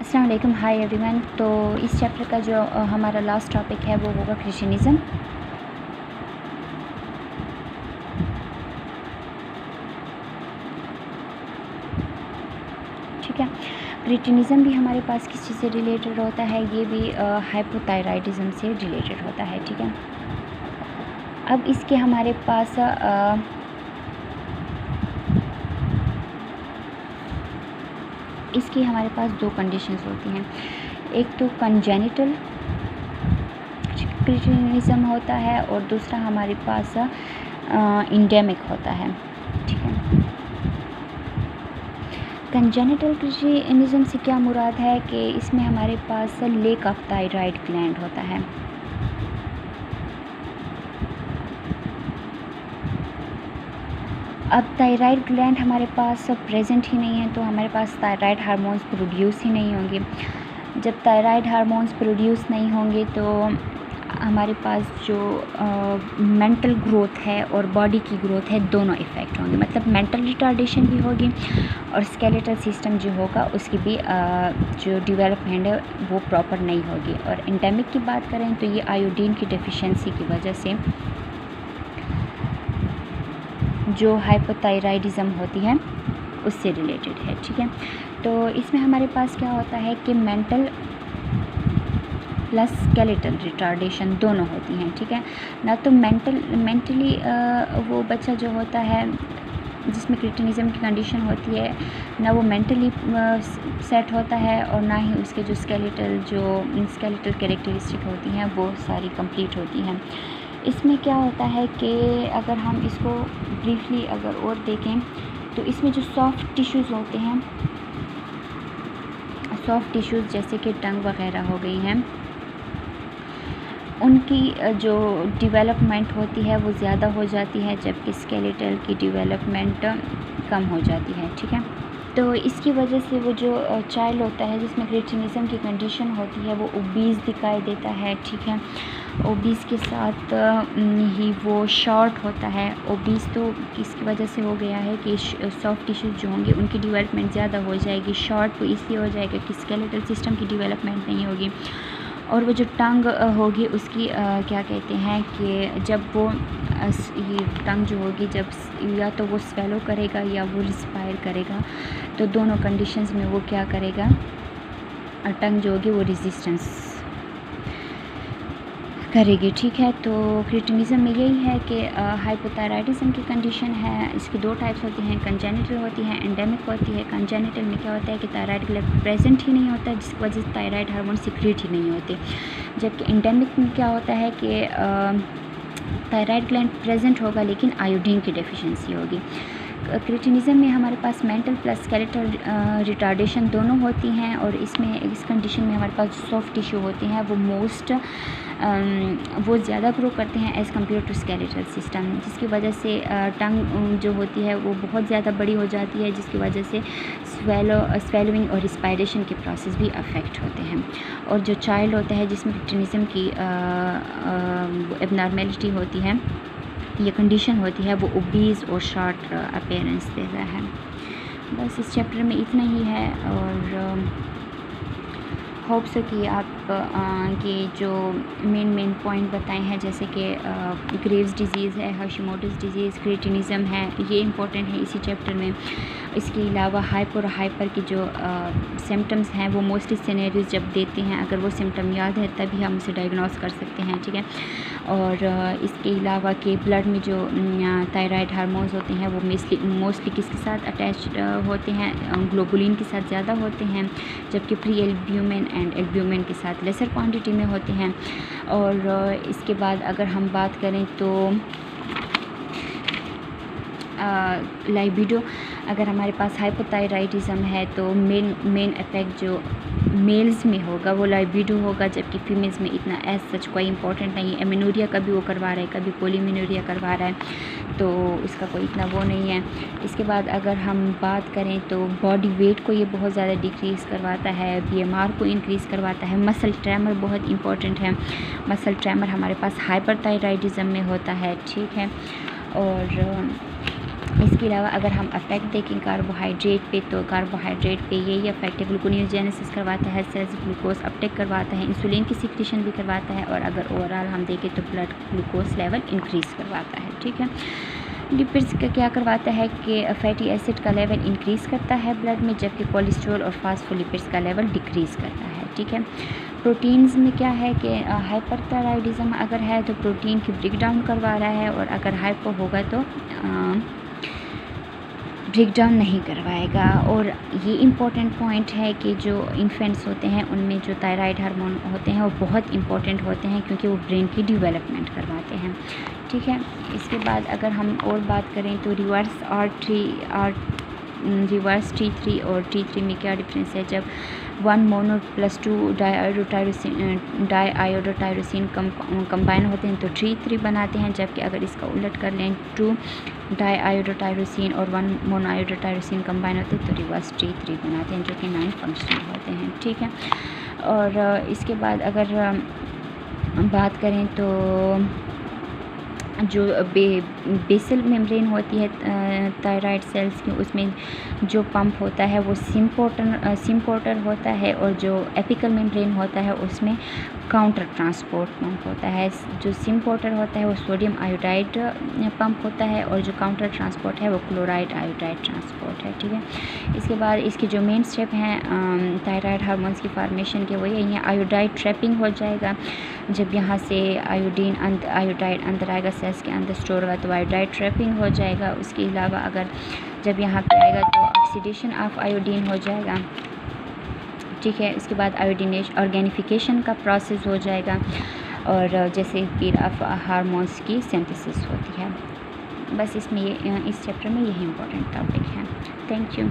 अस्सलाम वालेकुम, hi everyone. तो इस चैप्टर का जो हमारा लास्ट टॉपिक है वो होगा क्रिश्चियनिज़्म। ठीक है, क्रिश्चियनिज़्म भी हमारे पास किस चीज़ से रिलेटेड होता है, ये भी हाइपोथायराइडिज़म से रिलेटेड होता है। ठीक है, अब इसके हमारे पास दो कंडीशंस होती हैं। एक तो कंजेनिटल क्रिश्चियनिज़्म होता है और दूसरा हमारे पास इंडेमिक होता है। ठीक है, कंजेनिटल क्रिश्चियनिज़्म से क्या मुराद है कि इसमें हमारे पास लेक ऑफ थायराइड ग्लैंड होता है। अब थायराइड ग्लैंड हमारे पास प्रेजेंट ही नहीं है तो हमारे पास थायराइड हार्मोन्स प्रोड्यूस ही नहीं होंगे। जब थायराइड हार्मोन्स प्रोड्यूस नहीं होंगे तो हमारे पास जो मेंटल ग्रोथ है और बॉडी की ग्रोथ है दोनों इफ़ेक्ट होंगे। मतलब मेंटल रिटार्डेशन भी होगी और स्केलेटल सिस्टम जो होगा उसकी भी जो डेवलपमेंट है वो प्रॉपर नहीं होगी। और एंडेमिक की बात करें तो ये आयोडीन की डेफिशिएंसी की वजह से जो हाइपोथायराइडिज़म होती है उससे रिलेटेड है। ठीक है, तो इसमें हमारे पास क्या होता है कि मेंटल प्लस स्केलेटल रिटार्डेशन दोनों होती हैं। ठीक है, ना तो मेंटली वो बच्चा जो होता है जिसमें क्रिश्चियनिज़्म की कंडीशन होती है ना वो मेंटली सेट होता है और ना ही उसके जो स्केलेटल कैरेक्टरिस्टिक होती हैं वो सारी कंप्लीट होती हैं। इसमें क्या होता है कि अगर हम इसको ब्रीफली अगर और देखें तो इसमें जो सॉफ्ट टिश्यूज़ होते हैं, सॉफ्ट टिश्यूज़ जैसे कि टंग वगैरह हो गई हैं, उनकी जो डेवलपमेंट होती है वो ज़्यादा हो जाती है जबकि स्केलेटल की डेवलपमेंट कम हो जाती है। ठीक है, तो इसकी वजह से वो जो चाइल्ड होता है जिसमें क्रिश्चियनिज़्म की कंडीशन होती है वो ओबीज़ दिखाई देता है। ठीक है, ओबीज़ के साथ ही वो शॉर्ट होता है। ओबीज़ तो किसकी वजह से हो गया है कि सॉफ्ट टिश्यूज़ जो होंगे उनकी डेवलपमेंट ज़्यादा हो जाएगी। शॉर्ट तो इसलिए हो जाएगा कि स्केलेटल सिस्टम की डेवलपमेंट नहीं होगी। और वो जो टंग होगी उसकी क्या कहते हैं कि जब वो ये टंग जो होगी जब या तो वो स्वेलो करेगा या वो रिस्पायर करेगा, तो दोनों कंडीशंस में वो क्या करेगा, टंग जो होगी वो रेजिस्टेंस करेगी। ठीक है, तो क्रिश्चियनिज़्म में यही है कि हाइपोथायराइडिज़म की कंडीशन है। इसकी दो टाइप्स होती हैं, कंजेनिटल होती है, एंडेमिक होती है। कंजेनिटल में क्या होता है कि थायराइड ग्लैंड प्रेजेंट ही नहीं होता है जिसकी वजह से थायराइड हार्मोन सीक्रेट ही नहीं होते। जबकि एंडेमिक में क्या होता है कि थायराइड ग्लैंड प्रेजेंट होगा लेकिन आयोडीन की डेफिशिएंसी होगी। क्रिश्चियनिज़्म में हमारे पास मेंटल प्लस स्केलेटल रिटार्डेशन दोनों होती हैं और इसमें इस कंडीशन में हमारे पास सॉफ्ट टिश्यू होते हैं वो ज़्यादा ग्रो करते हैं as compare to skeletal system, जिसकी वजह से टंग जो होती है वो बहुत ज़्यादा बड़ी हो जाती है जिसकी वजह से स्वेलोइंग और रिस्पायरेशन के प्रोसेस भी अफेक्ट होते हैं। और जो चाइल्ड होता है जिसमें क्रिश्चियनिज़्म की एबनॉर्मेलिटी होती है, ये कंडीशन होती है, वो ओबीज़ और शॉर्ट अपीयरेंस देता है। बस इस चैप्टर में इतना ही है और होप सो कि आप के जो मेन पॉइंट बताए हैं जैसे कि ग्रेव्स डिजीज़ है, हाशिमोटोज़ डिजीज़, क्रिश्चियनिज़्म है, ये इंपॉर्टेंट है इसी चैप्टर में। इसके अलावा हाइपर की जो सिम्टम्स हैं वो मोस्टली सिनेरियोज जब देते हैं, अगर वो सिम्टम याद है तभी हम उसे डायग्नोस कर सकते हैं। ठीक है, और इसके अलावा के ब्लड में जो थायराइड हार्मोन्स होते हैं वो मोस्टली किसके साथ अटैच्ड होते हैं, ग्लोबुलिन के साथ ज़्यादा होते हैं जबकि प्री एल्ब्यूमिन एंड एल्ब्यूमिन के साथ लेसर क्वांटिटी में होते हैं। और इसके बाद अगर हम बात करें तो लाइबिडो, अगर हमारे पास हाइपोथायराइडिज़म है तो मेन इफेक्ट जो मेल्स में होगा वो लाइबिडो होगा जबकि फीमेल्स में इतना एज सच कोई इंपॉर्टेंट नहीं है। एमिनोरिया कभी वो करवा रहा है, कभी पोलीमिनोरिया करवा रहा है, तो इसका कोई इतना वो नहीं है। इसके बाद अगर हम बात करें तो बॉडी वेट को ये बहुत ज़्यादा डिक्रीज़ करवाता है, बीएमआर को इंक्रीज़ करवाता है। मसल ट्रेमर बहुत इंपॉर्टेंट है, मसल ट्रेमर हमारे पास हाइपरथायराइडिज़म में होता है। ठीक है, और इसके अलावा अगर हम अफेक्ट देखें कार्बोहाइड्रेट पे, तो कार्बोहाइड्रेट पे यही अफेक्ट है, ग्लूकोनियोजेनेसिस करवाता है, सेल्स ग्लूकोज अपटेक करवाता है, इंसुलिन की सिक्रीशन भी करवाता है, और अगर ओवरऑल हम देखें तो ब्लड ग्लूकोज लेवल इंक्रीज़ करवाता है। ठीक है, लिपिड्स का क्या करवाता है कि फैटी एसिड का लेवल इंक्रीज़ करता है ब्लड में, जबकि कोलेस्ट्रॉल और फास्फोलिपिड्स का लेवल डिक्रीज़ करता है। ठीक है, प्रोटीन्स में क्या है कि हाइपरथायराइडिज्म अगर है तो प्रोटीन की ब्रेक डाउन करवा रहा है, और अगर हाइपो होगा तो ब्रेक डाउन नहीं करवाएगा। और ये इम्पॉर्टेंट पॉइंट है कि जो इन्फेंट्स होते हैं उनमें जो थायराइड हार्मोन होते हैं वो बहुत इंपॉर्टेंट होते हैं, क्योंकि वो ब्रेन की डेवलपमेंट करवाते हैं। ठीक है, इसके बाद अगर हम और बात करें तो रिवर्स T3 और T3 में क्या डिफरेंस है। जब 1 मोनो प्लस 2 डाईआयोडोटायरोसिन कंबाइन होते हैं तो T3 बनाते हैं, जबकि अगर इसका उलट कर लें 2 डाईआयोडोटायरोसिन और 1 मोनोआयोडोटायरोसिन कंबाइन होते हैं तो रिवर्स T3 बनाते हैं, जो कि 9 फंक्शनल होते हैं। ठीक है, और इसके बाद अगर बात करें तो जो बेसल मेम्ब्रेन होती है थायराइड सेल्स की, उसमें जो पंप होता है वो सिम्पोर्टर होता है, और जो एपिकल मेम्ब्रेन होता है उसमें काउंटर ट्रांसपोर्ट पंप होता है। जो सिम्पोर्टर होता है वो सोडियम आयोडाइड पंप होता है, और जो काउंटर ट्रांसपोर्ट है वो क्लोराइड आयोडाइड ट्रांसपोर्ट है। ठीक है, इसके बाद इसके जो मेन स्टेप हैं थायराइड हार्मोन्स की फार्मेशन के, वो यही है आयोडाइड ट्रैपिंग हो जाएगा। जब यहाँ से आयोडाइड अंदर आएगा, सेल्स के अंदर स्टोर होगा, तो आयोडाइड ट्रैपिंग हो जाएगा। उसके अलावा अगर जब यहाँ पे आएगा तो ऑक्सीडेशन ऑफ आयोडीन हो जाएगा। ठीक है, इसके बाद ऑर्गेनिफिकेशन का प्रोसेस हो जाएगा, और जैसे फिर ऑफ हार्मोन्स की सिंथेसिस होती है। बस इसमें इस चैप्टर में यही इंपॉर्टेंट टॉपिक है। Thank you.